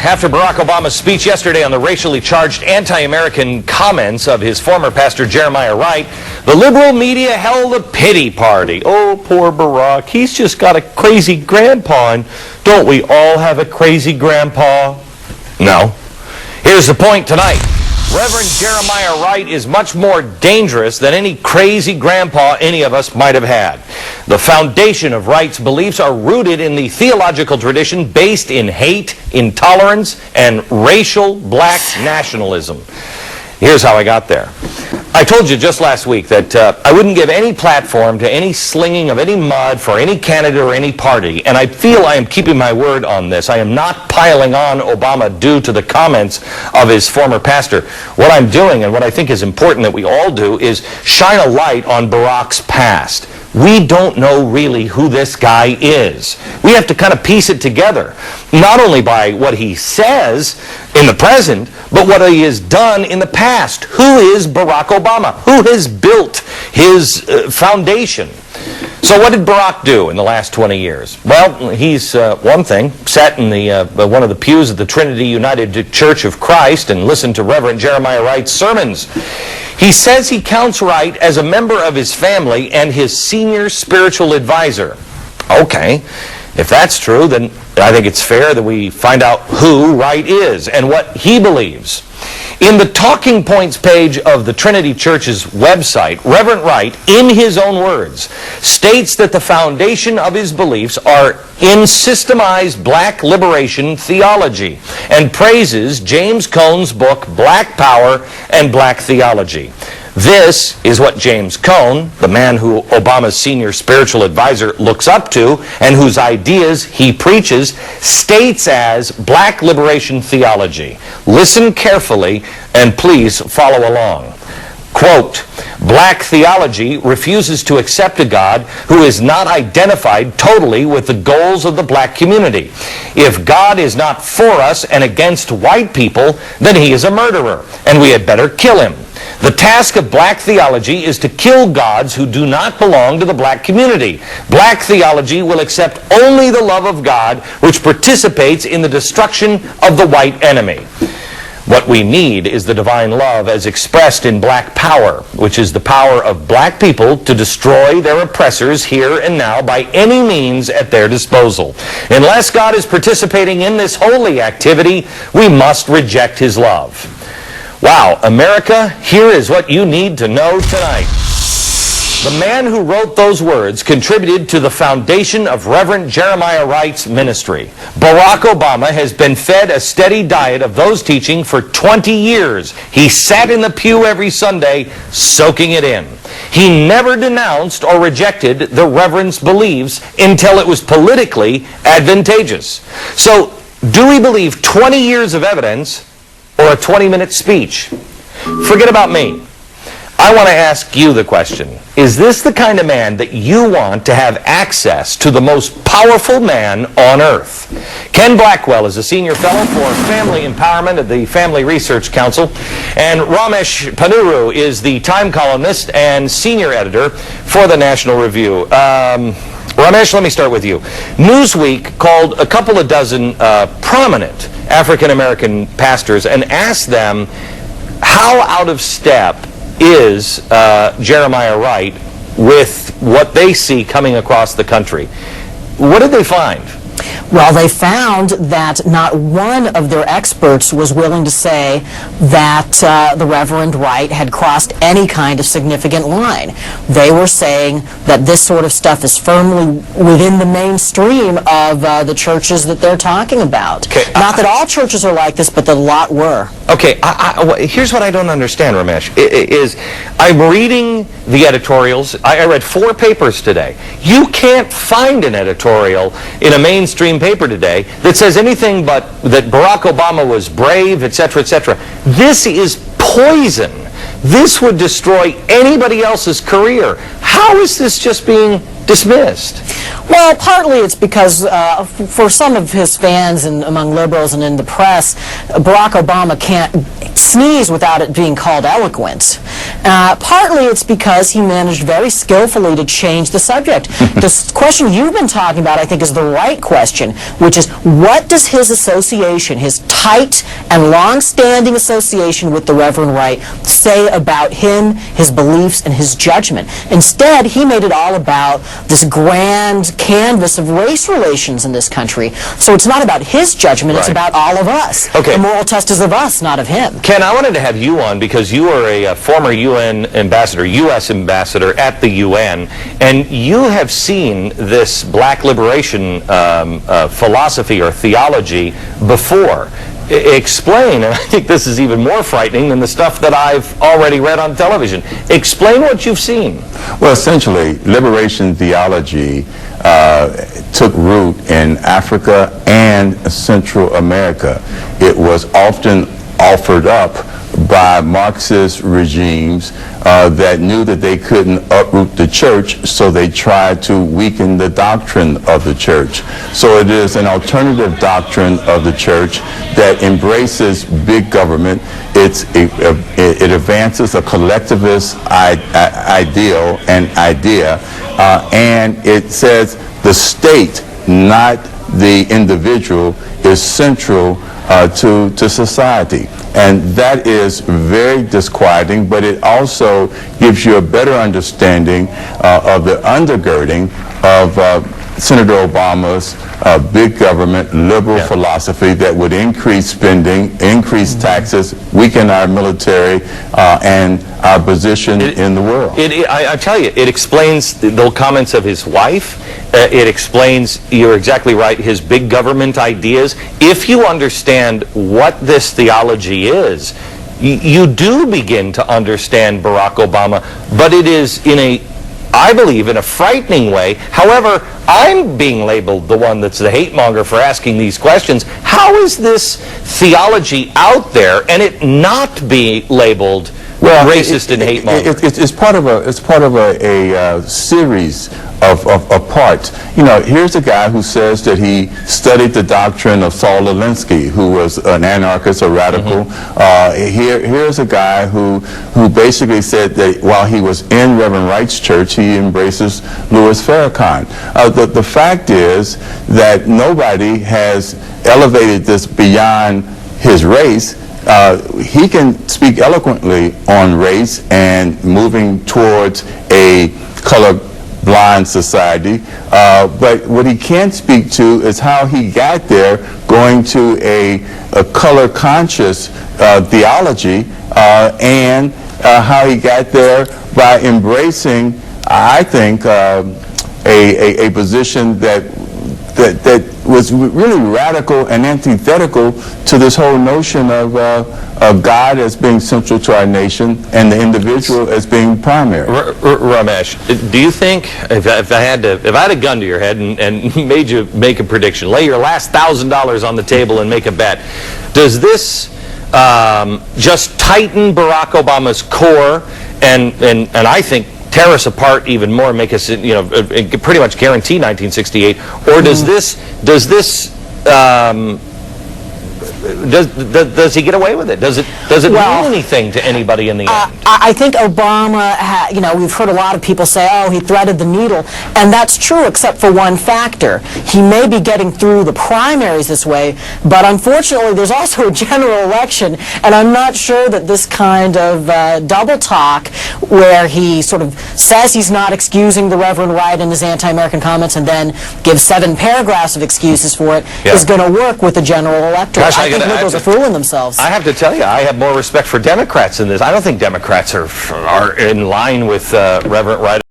After Barack Obama's speech yesterday on the racially charged anti-American comments of his former pastor Jeremiah Wright, the liberal media held a pity party. Oh, poor Barack. He's just got a crazy grandpa, and don't we all have a crazy grandpa? No. Here's the point tonight. Reverend Jeremiah Wright is much more dangerous than any crazy grandpa any of us might have had. The foundation of Wright's beliefs are rooted in the theological tradition based in hate, intolerance, and racial black nationalism. Here's how I got there. I told you just last week that I wouldn't give any platform to any slinging of any mud for any candidate or any party, and I feel I am keeping my word on this. I am not piling on Obama due to the comments of his former pastor. What I'm doing, and what I think is important that we all do, is shine a light on Barack's past. We don't know really who this guy is. We have to kind of piece it together, not only by what he says in the present, but what he has done in the past. Who is Barack Obama? Who has built his foundation? So what did Barack do in the last 20 years? Well, he's, one thing, sat in one of the pews of the Trinity United Church of Christ and listened to Reverend Jeremiah Wright's sermons. He says he counts Wright as a member of his family and his senior spiritual advisor. Okay, if that's true, then I think it's fair that we find out who Wright is and what he believes. In the talking points page of the Trinity Church's website, Reverend Wright, in his own words, states that the foundation of his beliefs are in systemized black liberation theology and praises James Cone's book, Black Power and Black Theology. This is what James Cone, the man who Obama's senior spiritual advisor looks up to and whose ideas he preaches, states as black liberation theology. Listen carefully and please follow along. Quote, black theology refuses to accept a God who is not identified totally with the goals of the black community. If God is not for us and against white people, then he is a murderer, and we had better kill him. The task of black theology is to kill gods who do not belong to the black community. Black theology will accept only the love of God, which participates in the destruction of the white enemy. What we need is the divine love as expressed in black power, which is the power of black people to destroy their oppressors here and now by any means at their disposal. Unless God is participating in this holy activity, we must reject his love. Wow, America, here is what you need to know tonight. The man who wrote those words contributed to the foundation of Reverend Jeremiah Wright's ministry. Barack Obama has been fed a steady diet of those teaching for 20 years. He sat in the pew every Sunday, soaking it in. He never denounced or rejected the Reverend's beliefs until it was politically advantageous. So, do we believe 20 years of evidence or a 20-minute speech? Forget about me. I want to ask you the question. Is this the kind of man that you want to have access to the most powerful man on earth? Ken Blackwell is a senior fellow for family empowerment at the Family Research Council, and Ramesh Panuru is the Time columnist and senior editor for the National Review. Ramesh, let me start with you. Newsweek called a couple of dozen prominent African-American pastors and asked them how out of step is Jeremiah Wright with what they see coming across the country. What did they find? Well, they found that not one of their experts was willing to say that the Reverend Wright had crossed any kind of significant line. They were saying that this sort of stuff is firmly within the mainstream of the churches that they're talking about. Okay, not that all churches are like this, but that a lot were. Okay, here's what I don't understand, Ramesh, is I'm reading the editorials. I read 4 papers today. You can't find an editorial in a mainstream paper today that says anything but that Barack Obama was brave, etc., etc. This is poison. This would destroy anybody else's career. How is this just being dismissed? Well, partly it's because for some of his fans and among liberals and in the press, Barack Obama can't sneeze without it being called eloquent. Partly it's because he managed very skillfully to change the subject. The question you've been talking about, I think, is the right question, which is, what does his association, his tight and long-standing association with the Reverend Wright, say about him, his beliefs, and his judgment? Instead, he made it all about this grand canvas of race relations in this country. So it's not about his judgment, it's about all of us. Okay. The moral test is of us, not of him. Ken, I wanted to have you on because you are a former UN ambassador, U.S. ambassador at the UN, and you have seen this black liberation philosophy or theology before. Explain, and I think this is even more frightening than the stuff that I've already read on television. Explain what you've seen. Well, essentially, liberation theology took root in Africa and Central America. It was often offered up by Marxist regimes that knew that they couldn't uproot the church, so they tried to weaken the doctrine of the church. So it is an alternative doctrine of the church that embraces big government. It advances a collectivist ideal and idea, and it says the state, not the individual, is central to society. And that is very disquieting, but it also gives you a better understanding of the undergirding of Senator Obama's big government, liberal philosophy that would increase spending, increase taxes, weaken our military, and our position in the world. I tell you, it explains the comments of his wife. It explains, you're exactly right, his big government ideas. If you understand what this theology is, you do begin to understand Barack Obama, but it is I believe, in a frightening way. However, I'm being labeled the one that's the hate monger for asking these questions. How is this theology out there and it not be labeled racist and hate monger? It's part of a series of parts. You know, here's a guy who says that he studied the doctrine of Saul Alinsky, who was an anarchist, a radical. Here's a guy who basically said that while he was in Reverend Wright's church, he embraces Louis Farrakhan. The fact is that nobody has elevated this beyond his race. He can speak eloquently on race and moving towards a color-blind society, but what he can't speak to is how he got there, going to a color-conscious theology, and how he got there by embracing, I think, a position that was really radical and antithetical to this whole notion of God as being central to our nation and the individual as being primary. Ramesh, do you think, if I had a gun to your head and made you make a prediction, lay your last $1,000 on the table and make a bet, does this just tighten Barack Obama's core and I think tear us apart even more, make us, pretty much guarantee 1968, or does he get away with it? Does it mean anything to anybody in the end? I think Obama, we've heard a lot of people say, oh, he threaded the needle, and that's true except for one factor. He may be getting through the primaries this way, but unfortunately there's also a general election, and I'm not sure that this kind of double talk where he sort of says he's not excusing the Reverend Wright in his anti-American comments and then gives 7 paragraphs of excuses for it is going to work with the general electorate. Gosh, I think liberals are fooling themselves. I have to tell you, I have more respect for Democrats in this. I don't think Democrats are in line with Reverend Wright.